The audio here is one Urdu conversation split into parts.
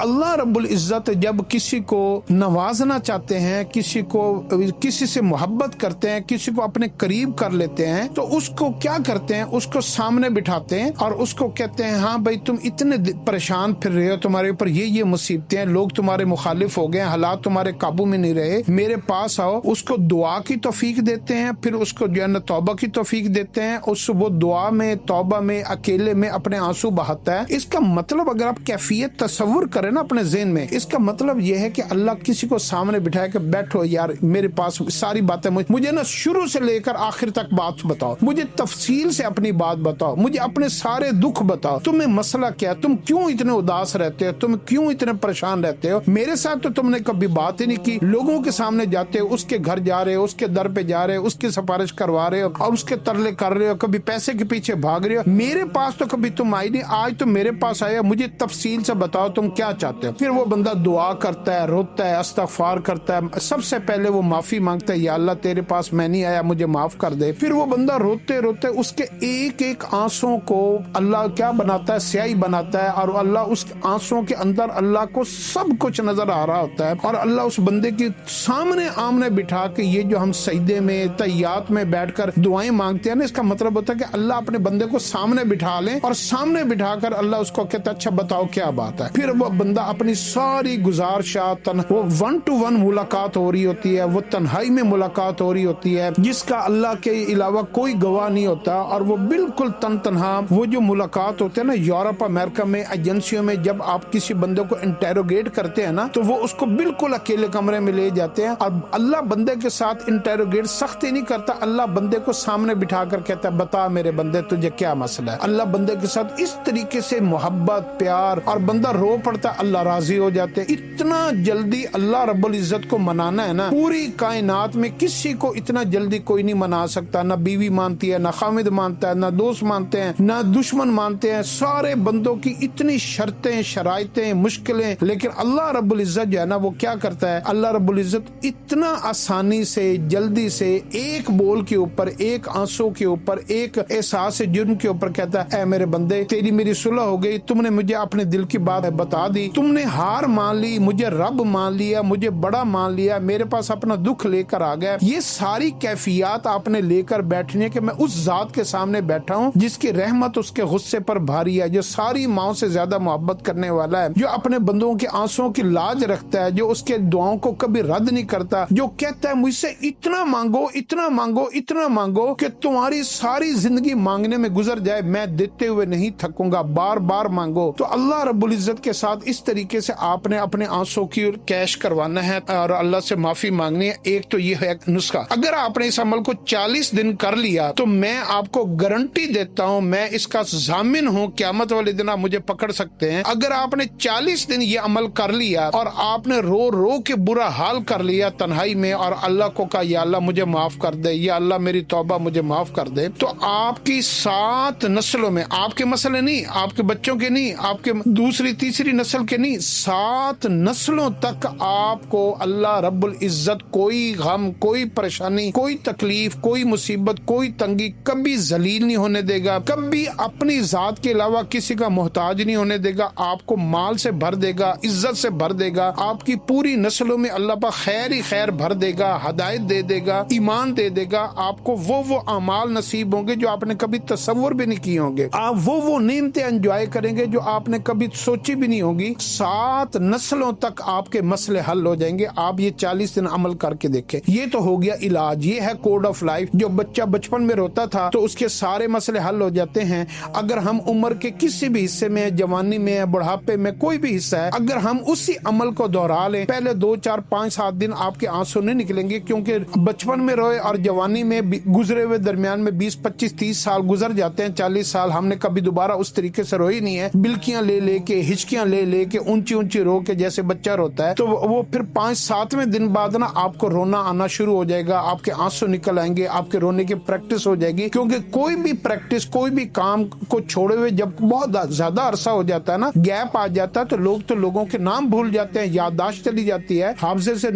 اللہ رب العزت جب کسی کو نوازنا چاہتے ہیں، کسی سے محبت کرتے ہیں، کسی کو اپنے قریب کر لیتے ہیں، تو اس کو کیا کرتے ہیں؟ اس کو سامنے بٹھاتے ہیں اور اس کو کہتے ہیں ہاں بھائی تم اتنے پریشان پھر رہے ہو، تمہارے اوپر یہ مصیبتیں ہیں، لوگ تمہارے مخالف ہو گئے، حالات تمہارے قابو میں نہیں رہے، میرے پاس آؤ۔ اس کو دعا کی توفیق دیتے ہیں، پھر اس کو جو ہے نا توبہ کی توفیق دیتے ہیں، وہ دعا میں، توبہ میں، اکیلے میں اپنے آنسو بہاتا ہے۔ اس کا مطلب اگر آپ کیفیت تصور کریں نا اپنے ذہن میں، اس کا مطلب یہ ہے کہ اللہ کسی کو سامنے بٹھائے کہ بیٹھو یار، میرے پاس ساری باتیں مجھے نا شروع سے لے کر آخر تک بات بتاؤ، مجھے تفصیل سے اپنی بات بتاؤ، مجھے اپنے سارے دکھ بتاؤ، تمہیں مسئلہ کیا ہے، تم کیوں اتنے اداس رہتے ہو، تم کیوں اتنے پریشان رہتے ہو، میرے ساتھ تو تم نے کبھی بات ہی نہیں کی، لوگوں کے سامنے جاتے ہو، اس کے گھر جا رہے ہو، اس کے در پہ جا رہے ہو، اس کی سفارش کروا رہے ہو اور اس کے ترلے کر رہے ہو، کبھی پیسے کے پیچھے بھاگ رہے ہو، میرے پاس تو کبھی تم آئی نہیں، آج تو میرے پاس آیا، مجھے تفصیل سے بتاؤ تم کیا چاہتے ہو۔ پھر وہ بندہ دعا کرتا ہے، روتا ہے، استغفار کرتا ہے، سب سے پہلے وہ معافی مانگتا ہے، یا اللہ تیرے پاس میں نہیں آیا، مجھے معاف کر دے۔ پھر وہ بندہ روتے روتے اس کے ایک ایک آنسوں کو اللہ کیا بناتا ہے؟ سیاہی بناتا ہے، اور اللہ اس آنسوں کے اندر اللہ کو سب کچھ نظر آ رہا ہوتا ہے، اور اللہ اس بندے کے سامنے آمنے بٹھا کے، یہ جو ہم سجدے میں تحیات میں بیٹھ کر دعائیں مانگتے ہیں نا، اس کا مطلب ہوتا ہے کہ اللہ اپنے بندے کو سامنے بٹھا لیں، اور سامنے بٹھا کر اللہ اس کو کہتا ہے اچھا بتاؤ کیا بات ہے۔ پھر وہ بندہ اپنی ساری گزارشات، وہ 1 to 1 ملاقات ہو رہی ہوتی ہے، وہ تنہائی میں ملاقات ہو رہی ہوتی ہے، جس کا اللہ کے علاوہ کوئی گواہ نہیں ہوتا، اور وہ بالکل تنہا، وہ جو ملاقات ہوتے ہیں نا یورپ امریکہ میں ایجنسیوں میں، جب آپ کسی بندے کو انٹیروگیٹ کرتے ہیں نا، تو وہ اس کو بالکل اکیلے کمرے میں لے جاتے ہیں، اور اللہ بندے کے ساتھ انٹیروگیٹ سختی نہیں کرتا، اللہ بندے کو سامنے بٹھا کر کہتا ہے بتا میرے بندے تجھے کیا مسئلہ ہے۔ اللہ بندے کے ساتھ اس طریقے سے محبت، پیار، اور بندہ رو پڑتا ہے، اللہ راضی ہو جاتے ہیں۔ اتنا جلدی اللہ رب العزت کو منانا ہے نا، پوری کائنات میں کسی کو اتنا جلدی کوئی نہیں منا سکتا، نہ بیوی مانتی ہے، نہ خامد مانتا ہے، نہ دوست مانتے ہیں، نہ دشمن مانتے ہیں، سارے بندوں کی اتنی شرطیں، شرائطیں، مشکلیں، لیکن اللہ رب العزت جو ہے نا وہ کیا کرتا ہے؟ اللہ رب العزت اتنا آسانی سے، جلدی سے، ایک بول کے اوپر، ایک آنسو کے اوپر، ایک احساس جرم کے اوپر کہتا ہے اے میرے بندے، تیری میری صلح ہو گئی، تم نے مجھے اپنے دل کی بات بتا دی، تم نے ہار مان لی، مجھے رب مان لیا، مجھے بڑا مان لیا، میرے پاس اپنا دکھ لے کر آ گیا۔ یہ ساری کیفیات آپ نے لے کر بیٹھنے کہ میں اس ذات کے سامنے بیٹھا ہوں جس کی رحمت اس کے غصے پر بھاری ہے، جو ساری ماؤں سے زیادہ محبت کرنے والا ہے، جو اپنے بندوں کے آنسوں کی لاج رکھتا ہے، جو اس کے دعاؤں کو کبھی رد نہیں کرتا، جو کہتا ہے مجھ سے اتنا مانگو، اتنا مانگو، اتنا مانگو کہ تمہاری ساری زندگی مانگنے میں گزر جائے، میں دیتے ہوئے نہیں تھکوں گا، بار بار مانگو۔ تو اللہ رب العزت کے ساتھ اس طریقے سے آپ نے اپنے آنسوں کی کیش کروانا ہے اور اللہ سے معافی مانگنی ہے۔ ایک تو یہ ہے نسخہ، اگر آپ نے اس عمل کو 40 دن کر لیا تو میں آپ کو گارنٹی دیتا ہوں، میں اس کا ضامن ہوں، قیامت والے دن آپ مجھے پکڑ سکتے ہیں۔ اگر آپ نے 40 دن یہ عمل کر لیا اور آپ نے رو رو کے برا حال کر لیا تنہائی میں، اور اللہ کو کہا یا اللہ مجھے معاف کر دے، یا اللہ میری توبہ مجھے معاف کر دے، تو آپ کی 7 نسلوں میں، آپ کے مسئلے نہیں، آپ کے بچوں کے نہیں، آپ کے دوسری تیسری نسل کے نہیں، 7 نسلوں تک آپ کو اللہ رب العزت کوئی غم، کوئی پریشانی، کوئی تکلیف، کوئی مصیبت، کوئی تنگی کبھی ذلیل نہیں ہونے دے گا، کبھی اپنی ذات کے علاوہ کسی کا محتاج نہیں ہونے دے گا، آپ کو مال سے بھر دے گا، عزت سے بھر دے گا، آپ کی پوری نسلوں میں اللہ پاک خیر ہی خیر بھر دے گا، ہدایت دے دے گا، ایمان دے دے گا، آپ کو وہ اعمال نصیب ہوں گے جو آپ نے کبھی تصور بھی نہیں کیے ہوں گے، آپ وہ نعمتیں انجوائے کریں گے جو آپ نے کبھی سوچی بھی نہیں ہوگی۔ 7 نسلوں تک آپ کے مسئلے حل ہو جائیں گے۔ آپ یہ 40 دن عمل کر کے دیکھیں۔ یہ تو ہو گیا علاج، یہ ہے کوڈ آف لائف۔ جو بچہ بچپن میں روتا تھا تو اس کے سارے مسئلے حل ہو جاتے ہیں۔ اگر ہم عمر کے کسی بھی حصے میں، جوانی میں، بڑھاپے میں، کوئی بھی حصہ ہے، اگر ہم اسی عمل کو دوہرا لیں، پہلے 2 4 5 7 دن آپ کے آنسو نہیں نکلیں گے، کیونکہ بچپن میں روئے اور جوانی میں گزرے ہوئے درمیان میں 20 25 30 سال گزر جاتے ہیں، 40 سال ہم نے کبھی دوبارہ اس طریقے سے روئی نہیں ہے، بلکیاں لے لے کے، ہچکیاں لے لے کے، اونچی اونچی رو کے جیسے بچہ روتا ہے، تو وہ پھر 5 7ویں دن بعد نا آپ کو رونا آنا شروع ہو جائے گا، آپ کے آنسو نکل آئیں گے، آپ کے رونے کی پریکٹس ہو جائے گی۔ کیونکہ کوئی بھی پریکٹس، کوئی بھی کام کو چھوڑے ہوئے جب بہت زیادہ عرصہ ہو جاتا ہے نا، گیپ آ جاتا ہے، تو لوگوں کے نام بھول جاتے ہیں، یادداشت چلی جاتی ہے، حافظے سے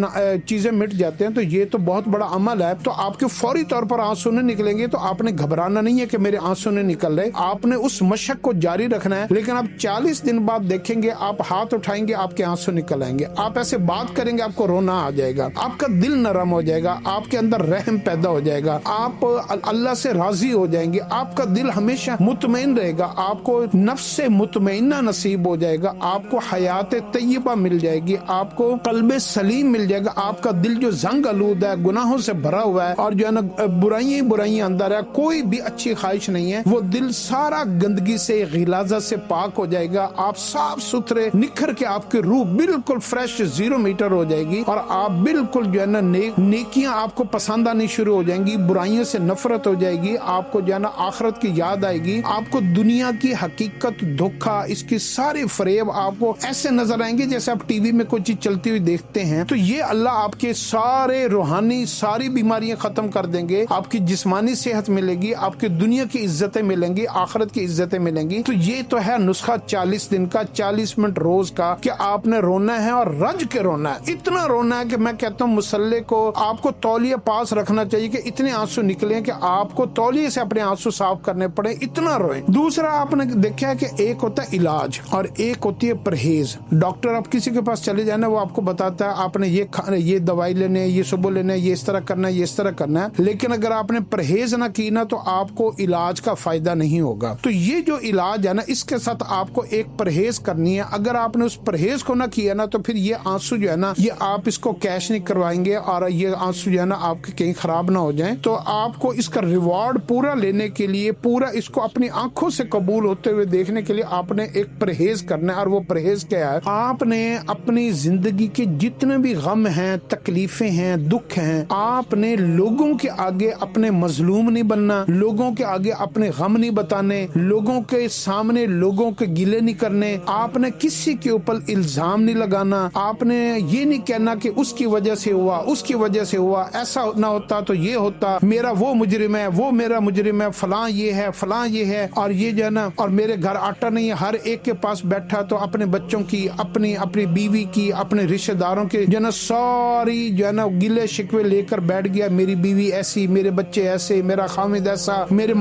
چیزیں مٹ جاتے ہیں، تو یہ تو بہت بڑا عمل ہے۔ تو آپ کے فوری طور پر آنسو نہیں نکلیں گے تو آپ نے گھبرانا نہیں ہے کہ میرے آنسو نہیں نکل رہے، آپ نے اس مشق کو جاری رکھنا ہے۔ لیکن آپ 40 دن بعد دیکھیں گے آپ ہاتھ اٹھائیں گے آپ کے آنسو نکل آئیں گے، آپ ایسے بات کریں گے آپ کو رونا آ جائے گا، آپ کا دل نرم ہو جائے گا، آپ کے اندر رحم پیدا ہو جائے گا، آپ اللہ سے راضی ہو جائیں گے، آپ کا دل ہمیشہ مطمئن رہے گا، آپ کو نفس مطمئنہ نصیب ہو جائے گا، آپ کو حیات طیبہ مل جائے گی، آپ کو قلب سلیم مل جائے گا، آپ کا دل جو زنگ آلود ہے، گناہوں سے بھرا ہوا ہے اور جو ہے نا برائیاں اندر ہے، کوئی بھی اچھی خواہش نہیں ہے، وہ دل سارا گندگی سے غلاظت سے پاک ہو جائے گا، آپ صاف ستھرے نکھر کے آپ کی روح بالکل فریش 0 میٹر ہو جائے گی، اور آپ بالکل جو ہے نا نیکیاں آپ کو پسند آنی شروع ہو جائیں گی، برائیوں سے نفرت ہو جائے گی، آپ کو جو ہے نا آخرت کی یاد آئے گی، آپ کو دنیا کی حقیقت دھوکا اس کی ساری فریب آپ کو ایسے نظر آئیں گے جیسے آپ ٹی وی میں کوئی چیز چلتی ہوئی دیکھتے ہیں۔ تو یہ اللہ آپ کے سارے روحانی ساری بیماریاں ختم کر دیں گے، آپ کی جسمانی صحت ملے گی، آپ کی دنیا کی عزتیں ملیں گی، آخرت کی عزتیں ملیں گی۔ تو یہ تو ہے نسخہ 40 دن کا، 40 منٹ روز کا، کہ آپ نے رونا ہے اور رج کے رونا ہے، اتنا رونا ہے کہ میں کہتا ہوں مصلے کو آپ کو تولیہ پاس رکھنا چاہیے کہ اتنے آنسو نکلیں کہ آپ کو تولیے سے اپنے آنسو صاف کرنے پڑے، اتنا روئیں۔ دوسرا آپ نے دیکھا ہے کہ ایک ہوتا ہے علاج اور ایک ہوتی ہے پرہیز۔ ڈاکٹر آپ کسی کے پاس چلے جانا، وہ آپ کو بتاتا ہے آپ نے یہ کھانا، یہ دوائی لینے، یہ صبح لینا، یہ اس طرح کرنا ہے، یہ اس طرح کرنا ہے، لیکن اگر آپ نے پرہیز نہ کی نا تو آپ کو علاج کا فائدہ نہیں ہوگا۔ تو یہ جو علاج ہے نا، اس کے ساتھ آپ کو ایک پرہیز کرنی ہے، اگر آپ نے اس پرہیز کو نہ کیا نا تو پھر یہ آنسو جو ہے نا، یہ آپ اس کو کیش نہیں کروائیں گے اور یہ آنسو جو ہے نا آپ کے کہیں خراب نہ ہو جائیں۔ تو آپ کو اس کا ریوارڈ پورا لینے کے لیے، پورا اس کو اپنی آنکھوں سے قبول ہوتے ہوئے دیکھنے کے لیے آپ نے ایک پرہیز کرنا ہے، اور وہ پرہیز کیا ہے؟ آپ نے اپنی زندگی کے جتنے بھی غم ہیں، تکلیفیں ہیں، دکھ ہیں، آپ نے لوگوں کے آگے اپنے مظلوم نہیں بننا، لوگوں کے آگے اپنے غم نہیں بتانے، لوگوں کے سامنے لوگوں کے گلے نہیں کرنے، آپ نے کسی کے اوپر الزام نہیں لگانا، آپ نے یہ نہیں کہنا کہ اس کی وجہ سے ہوا، اس کی وجہ سے ہوا، ایسا نہ ہوتا تو یہ ہوتا، میرا وہ مجرم ہے، وہ میرا مجرم ہے، فلاں یہ ہے، فلاں یہ ہے، اور یہ جو ہے نا، اور میرے گھر آٹا نہیں ہے، ہر ایک کے پاس بیٹھا تو اپنے بچوں کی، اپنی بیوی کی، اپنے رشتہ داروں کے جو ہے نا ساری جو ہے نا گلے شکوے لے کر بیٹھ گیا، میری بیوی ایسی، میرے بچے ایسے، میرا خامد ایسا، میرے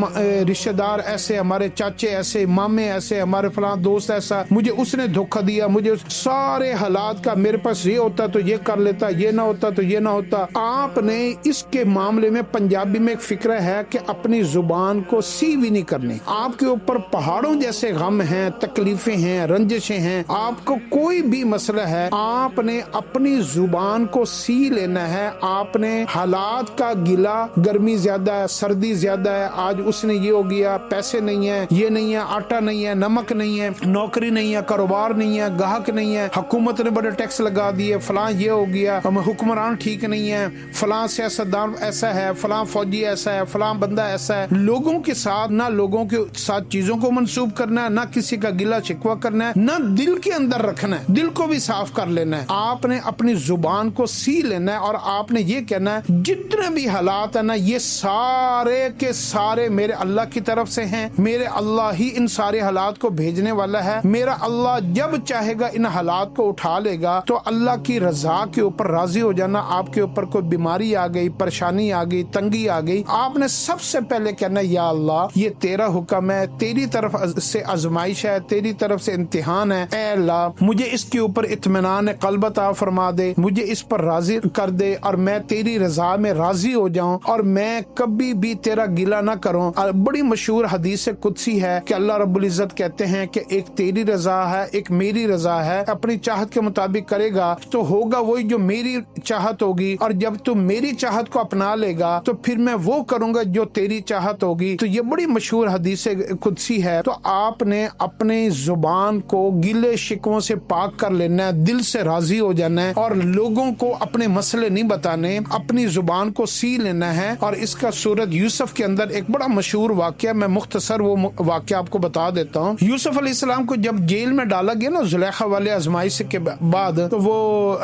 رشتہ دار ایسے، ہمارے چاچے ایسے، مامے ایسے، ہمارے فلاں دوست ایسا، مجھے اس نے دھوکہ دیا، مجھے سارے حالات کا، میرے پاس یہ ہوتا تو یہ کر لیتا، یہ نہ ہوتا تو یہ نہ ہوتا۔ آپ نے اس کے معاملے میں پنجابی میں ایک فکرہ ہے کہ اپنی زبان کو سیوی نہیں کرنی، آپ کے اوپر پہاڑوں جیسے غم ہیں، تکلیفیں ہیں، رنجشیں ہیں، آپ کو کوئی بھی مسئلہ ہے، آپ نے اپنی زبان کو سی لینا ہے، آپ نے حالات کا گلا، گرمی زیادہ ہے، سردی زیادہ ہے، آج اس نے یہ ہو گیا، پیسے نہیں ہے، یہ نہیں ہے، آٹا نہیں ہے، نمک نہیں ہے، نوکری نہیں ہے، کاروبار نہیں ہے، گاہک نہیں ہے، حکومت نے بڑے ٹیکس لگا دیے، فلاں یہ ہو گیا، حکمران ٹھیک نہیں ہے، فلاں سیاستدان ایسا ہے، فلاں فوجی ایسا ہے، فلاں بندہ ایسا ہے۔ لوگوں کے ساتھ نہ لوگوں کے ساتھ چیزوں کو منسوب کرنا ہے، نہ کسی کا گلا شکوہ کرنا ہے، نہ دل کے اندر رکھنا ہے، دل کو بھی صاف کر لینا ہے، آپ نے اپنی زبان کو سی لینا ہے، اور آپ نے یہ کہنا ہے جتنے بھی حالات ہیں نا، یہ سارے کے سارے میرے اللہ کی طرف سے ہیں، میرے اللہ ہی ان سارے حالات کو بھیجنے والا ہے، میرا اللہ جب چاہے گا ان حالات کو اٹھا لے گا۔ تو اللہ کی رضا کے اوپر راضی ہو جانا، آپ کے اوپر کوئی بیماری آ گئی، پریشانی آ گئی، تنگی آ گئی، آپ نے سب سے پہلے کہنا یا اللہ یہ تیرا حکم ہے، تیری طرف سے آزمائش ہے، تیری طرف سے امتحان ہے، اے اللہ مجھے اس کے اوپر اطمینان قلب عطا فرما دے، مجھے اس پر راضی کر دے، اور میں تیری رضا میں راضی ہو جاؤں، اور میں کبھی بھی تیرا گلہ نہ کروں۔ بڑی مشہور حدیث قدسی ہے کہ اللہ رب العزت کہتے ہیں کہ ایک تیری رضا ہے، ایک میری رضا ہے، اپنی چاہت کے مطابق کرے گا تو ہوگا وہی جو میری چاہت ہوگی، اور جب تم میری چاہت کو اپنا لے گا تو پھر میں وہ کروں گا جو تیری چاہت ہوگی۔ تو یہ بڑی مشہور حدیث قدسی ہے۔ تو آپ نے اپنی زبان کو گلے شکووں سے پاک کر لینا ہے، دل سے راضی ہو جانا ہے، اور لوگوں کو اپنے مسئلے نہیں بتانے، اپنی زبان کو سی لینا ہے۔ اور اس کا سورۃ یوسف کے اندر ایک بڑا مشہور واقعہ، میں مختصر وہ واقعہ آپ کو بتا دیتا ہوں۔ یوسف علیہ السلام کو جب جیل میں ڈالا گیا نا زلیخا والے آزمائش کے بعد، تو وہ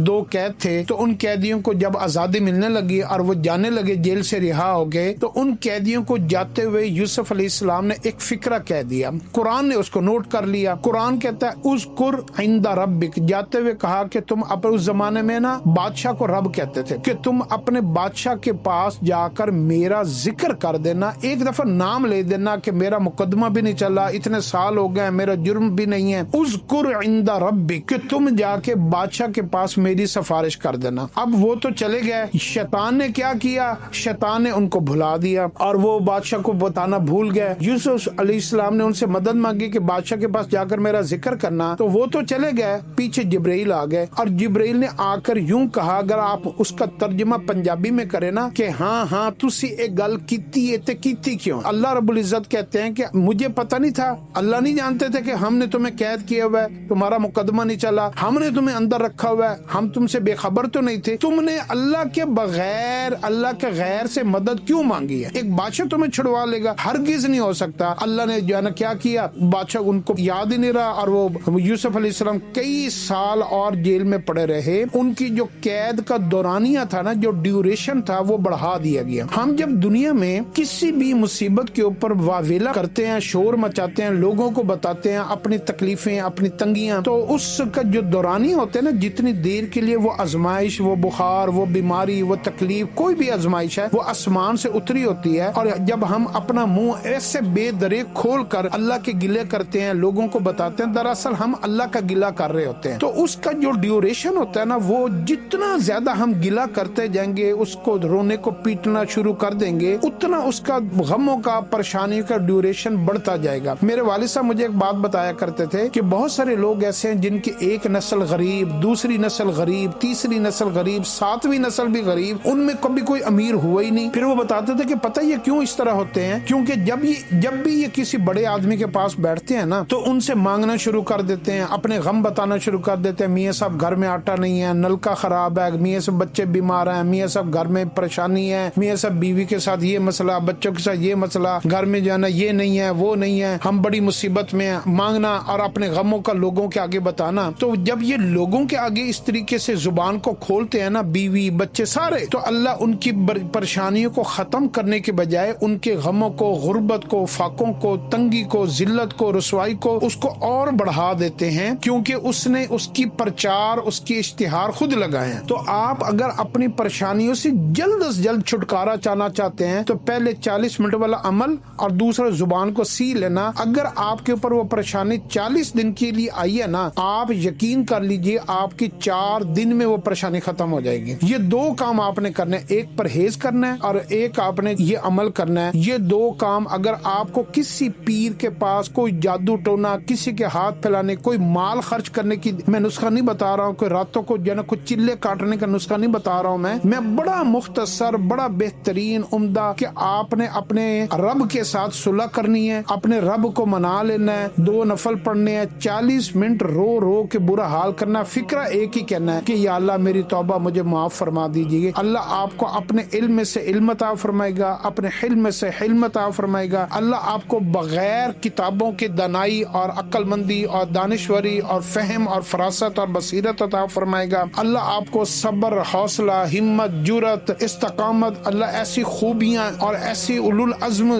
2 قید تھے، تو ان قیدیوں کو جب آزادی ملنے لگی اور وہ جانے لگے، جیل سے رہا ہو گئے، تو ان قیدیوں کو جاتے ہوئے یوسف علیہ السلام نے ایک فکرہ کہہ دیا، قرآن نے اس کو نوٹ کر لیا۔ قرآن کہتا ہے اذکر عند ربک، جاتے ہوئے کہا کہ تم اس زمانے میں نا بادشاہ کو رب کہتے تھے، کہ تم اپنے بادشاہ کے پاس جا کر میرا ذکر کر دینا، ایک دفعہ نام لے دینا کہ میرا مقدمہ بھی نہیں چلا، اتنے سال ہو گئے، میرا جرم بھی نہیں ہے، اذکر عند ربک، کہ تم جا کے بادشاہ کے پاس میری سفارش کر دینا۔ اب وہ تو چلے گئے، شیطان نے کیا کیا، شیطان نے ان کو بھلا دیا اور وہ بادشاہ کو بتانا بھول گئے۔ یوسف علیہ السلام نے ان سے مدد مانگی کہ بادشاہ کے پاس جا کر میرا ذکر کرنا، تو وہ تو چلے گئے، پیچھے جبرائیل آ گئے اور جبرائیل نے آ کر یوں کہا، اگر آپ اس کا ترجمہ پنجابی میں کریں نا، کہ ہاں تسی ایک گل کیتی ہے تے کیتی کیوں؟ اللہ رب العزت کہتے ہیں کہ مجھے پتہ نہیں تھا، اللہ نہیں جانتے تھے کہ ہم نے تمہیں قید کیا ہوا ہے، تمہارا مقدمہ نہیں چلا، ہم نے تمہیں اندر رکھا ہوا ہے، ہم تم سے بے خبر تو نہیں تھے، تم نے اللہ کے بغیر، اللہ کے غیر سے مدد کیوں مانگی ہے؟ ایک بادشاہ تمہیں چھڑوا لے گا، ہرگز نہیں ہو سکتا۔ اللہ نے جو ہے نا کیا کیا، بادشاہ ان کو یاد ہی نہیں رہا اور وہ یوسف علیہ السلام کئی سال اور جیل میں پڑے رہے۔ ان کی جو قید کا دورانیہ تھا نا، جو ڈیوریشن تھا، وہ بڑھا دیا گیا۔ ہم جب دنیا میں کسی بھی مصیبت کے اوپر واویلا کرتے ہیں، شور مچاتے ہیں، لوگوں کو بتاتے ہیں اپنی تکلیفیں، اپنی تنگیاں، تو اس کا جو دورانیہ ہوتا ہے نا، جتنی دیر کے لیے وہ آزمائش، وہ بخار، وہ بیماری، وہ تکلیف، کوئی بھی آزمائش ہے، وہ آسمان سے اتری ہوتی ہے، اور جب ہم اپنا منہ ایسے بے دریغ کھول کر اللہ کے گلے کرتے ہیں، لوگوں کو بتاتے ہیں، دراصل ہم اللہ کا گلہ کر رہے ہوتے ہیں۔ تو اس کا جو ڈیوریشن ہوتا ہے نا، وہ جتنا زیادہ ہم گلہ کرتے جائیں گے، اس کو رونے کو پیٹنا شروع کر دیں گے، اتنا اس کا غموں کا، پریشانی کا ڈیوریشن بڑھتا جائے گا۔ میرے والد صاحب مجھے ایک بات بتایا کرتے تھے کہ بہت سارے لوگ ایسے ہیں جن کی ایک نسل غریب، دوسری نسل غریب، تیسری نسل غریب، ساتویں نسل بھی غریب، ان میں کبھی کوئی امیر ہوا ہی نہیں۔ پھر وہ بتاتے تھے کہ پتہ یہ کیوں اس طرح ہوتے ہیں، کیونکہ جب بھی یہ کسی بڑے آدمی کے پاس بیٹھتے ہیں نا، تو ان سے مانگنا شروع کر دیتے ہیں، اپنے غم بتانا شروع کر دیتے ہیں، میاں صاحب گھر میں آٹا نہیں ہے، نل کا خراب ہے، میاں صاحب بچے بیمار ہیں، میاں صاحب گھر میں پریشانی ہے، میاں صاحب بیوی کے ساتھ یہ مسئلہ، بچوں کے ساتھ یہ مسئلہ، گھر میں جو ہے نا یہ نہیں ہے، وہ نہیں ہے، ہم بڑی مصیبت میں ہیں۔ مانگنا اور اپنے غموں کا لوگوں کے آگے بتانا۔ تو جب یہ لوگوں کے آگے اس طریقے سے زبان کو کھولتے ہیں نا، بیوی بچے سارے، تو اللہ ان کی پریشانیوں کو ختم کرنے کے بجائے ان کے غموں کو، غربت کو، فاقوں کو، تنگی کو، ذلت کو، رسوائی کو، اس کو اور بڑھا دیتے ہیں، کیونکہ اس نے اس کی پرچار، اس کی اشتہار خود لگائے ہیں۔ تو آپ اگر اپنی پریشانیوں سے جلد از جلد چھٹکارا چاہنا چاہتے ہیں تو پہلے 40 منٹ والا عمل اور دوسرا زبان کو سی لینا۔ اگر آپ کے اوپر وہ پریشانی 40 دن کے لیے آئی ہے نا، آپ یقین کر لیجئے آپ کی 4 دن میں وہ پریشانی ختم ہو جائے گی۔ یہ 2 کام آپ نے کرنے، ایک پرہیز کرنا ہے اور ایک آپ نے یہ عمل کرنا ہے۔ یہ 2 کام اگر آپ کو کسی پیر کے پاس کوئی جادو ٹونا، کسی کے ہاتھ پھیلانے، کوئی مال خرچ کرنے کی میں نسخہ نہیں بتا رہا ہوں، کوئی راتوں کو جو ہے نا کچھ چلے کاٹنے کا نسخہ نہیں بتا رہا ہوں، میں بڑا مختصر، بڑا بہترین، عمدہ کہ آپ نے اپنے رب کے ساتھ صلح کرنی ہے، اپنے رب کو منا لینا ہے، 2 نفل پڑھنے ہیں، 40 منٹ رو رو کے برا حال کرنا، فکرہ ایک ہی کہنا ہے کہ یا اللہ میری توبہ مجھے معاف فرما دیجیے۔ اللہ آپ کو اپنے علم میں سے علم عطا فرمائے گا، اپنے حلم میں سے حلم عطا فرمائے گا۔ اللہ آپ کو بغیر کتابوں کے دانائی اور عقل مندی اور دانشوری اور فہم اور فراست اور بصیرت عطا فرمائے گا۔ اللہ آپ کو صبر، حوصلہ، ہمت، جرأت، استقامت، اللہ ایسی خوبیاں اور ایسی اولو العزم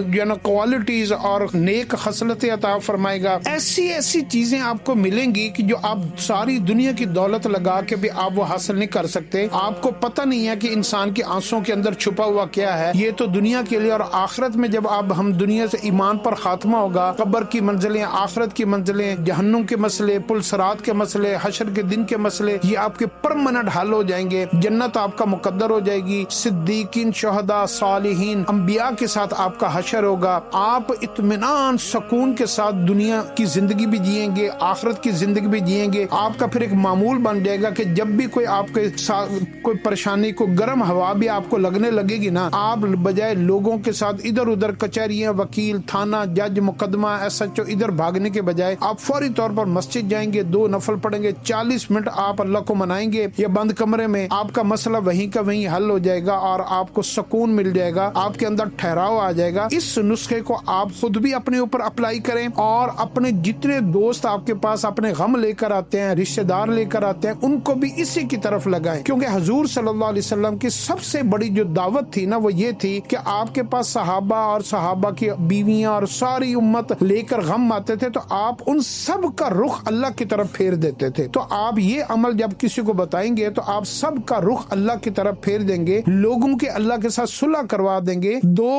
کوالٹیز اور نیک خصلتیں عطا فرمائے گا۔ ایسی چیزیں آپ کو ملیں گی کہ جو آپ ساری دنیا کی دولت لگا کے بھی آپ وہ حاصل نہیں کر سکتے۔ آپ کو پتہ نہیں ہے کہ انسان کی آنسوں کے اندر چھپا ہوا کیا ہے۔ یہ تو دنیا کے لیے، اور آخرت میں جب آپ ہم دنیا سے ایمان پر خاتمہ ہوگا، قبر کی منزلیں، آخرت کی منزلیں، جہنم کے مسئلے، پل صراط کے مسئلے، حشر کے دن کے مسئلے، یہ آپ کے پرمنٹ حل ہو جائیں گے۔ جنت آپ کا مقدر ہو جائے گی، صدیقین، شہداء، صالحین، انبیاء کے ساتھ آپ کا حشر ہوگا۔ آپ اطمینان، سکون کے ساتھ دنیا کی زندگی بھی جئیں گے، آخرت کی زندگی بھی جئیں گے۔ آپ کا پھر ایک معمول بن جائے گا کہ جب بھی کوئی آپ کے ساتھ کوئی پریشانی، کوئی گرم ہوا بھی آپ کو لگنے لگے گی نا، آپ بجائے لوگوں کے ساتھ ادھر ادھر کچہریاں، وکیل، تھانہ، جج، مقدمہ، SHO ادھر بھاگنے کے بجائے آپ فوری طور پر مسجد جائیں گے، 2 نفل پڑھیں گے، 40 منٹ آپ اللہ کو منائیں گے یا بند کمرے میں، آپ کا مسئلہ وہیں کا وہیں حل ہو جائے گا اور آپ کو سکون مل جائے گا، آپ کے اندر ٹھہراؤ آ جائے گا۔ اس نسخے کو آپ خود بھی اپنے اوپر اپلائی کریں اور اپنے جتنے دوست آپ کے پاس اپنے غم لے کر آتے ہیں، رشتہ دار لے کر آتے ہیں، ان کو بھی اسی کی طرف لگائیں، کیونکہ حضور صلی اللہ علیہ وسلم کی سب سے بڑی جو دعوت تھی نا، وہ یہ تھی کہ آپ کے پاس صحابہ اور صحابہ کی بیویاں اور ساری امت لے کر غم آتے تھے، تو آپ ان سب کا رخ اللہ کی طرف پھیر دیتے تھے۔ تو آپ یہ عمل جب کسی کو بتائیں گے تو آپ سب کا رخ اللہ کی طرف پھیر دیں گے، لوگوں کے اللہ کے ساتھ صلح کروا دیں گے۔ دو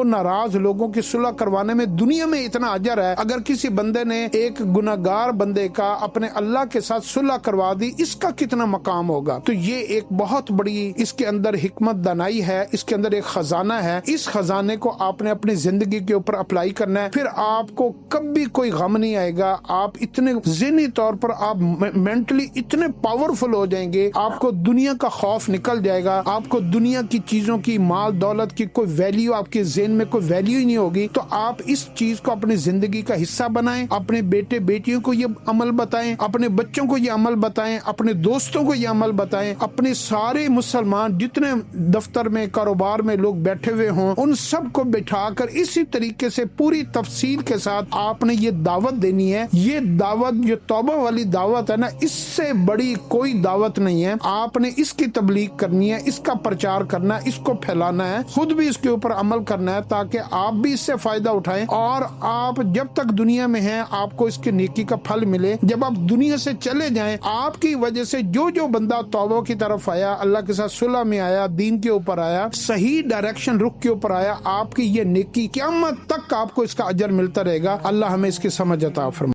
ناراض لوگوں کی صلح کروانے میں دنیا میں اتنا اجر ہے، اگر کسی بندے نے ایک گناہگار بندے کا اپنے اللہ کے ساتھ صلح کروا دی، اس کا کتنا مقام ہوگا؟ تو یہ ایک بہت بڑی اس کے اندر حکمت دانائی ہے، اس کے اندر ایک خزانہ ہے. اس خزانے کو آپ نے اپنی زندگی کے اوپر اپلائی کرنا ہے، پھر آپ کو کبھی کوئی غم نہیں آئے گا. آپ اتنے ذہنی طور پر آپ مینٹلی اتنے پاورفل ہو جائیں گے، آپ کو دنیا کا خوف نکل جائے گا، آپ کو دنیا کی چیزوں کی، مال دولت کی کوئی ویلیو آپ کے ذہن میں کوئی ویلیو ہی نہیں ہوگی. تو آپ اس چیز کو اپنی زندگی کا حصہ بنائیں، اپنے بیٹے بیٹیوں کو یہ عمل بتائیں، اپنے بچوں کو یہ عمل بتائیں، اپنے دوستوں کو یہ عمل بتائیں، اپنے سارے مسلمان جتنے دفتر میں کاروبار میں لوگ بیٹھے ہوئے ہوں ان سب کو بٹھا کر اسی طریقے سے پوری تفصیل کے ساتھ آپ نے یہ دعوت دینی ہے. یہ دعوت جو توبہ والی دعوت ہے نا، اس سے بڑی کوئی دعوت نہیں ہے. آپ نے اس کی تبلیغ کرنی ہے، اس کا پرچار کرنا ہے، اس کو پھیلانا ہے، خود بھی اس کے اوپر عمل کرنا ہے تاکہ آپ بھی اس سے فائدہ اٹھائیں اور آپ جب تک دنیا میں ہیں آپ کو اس کی نیکی کا پھل ملے. جب آپ دنیا سے چلے جائیں آپ کی وجہ سے جو بندہ توبہ کی طرف آیا، اللہ کے ساتھ صلح میں آیا، دین کے اوپر آیا، صحیح ڈائریکشن رخ کے اوپر آیا، آپ کی یہ نیکی قیامت تک آپ کو اس کا اجر ملتا رہے گا. اللہ ہمیں اس کی سمجھ عطا فرمائے.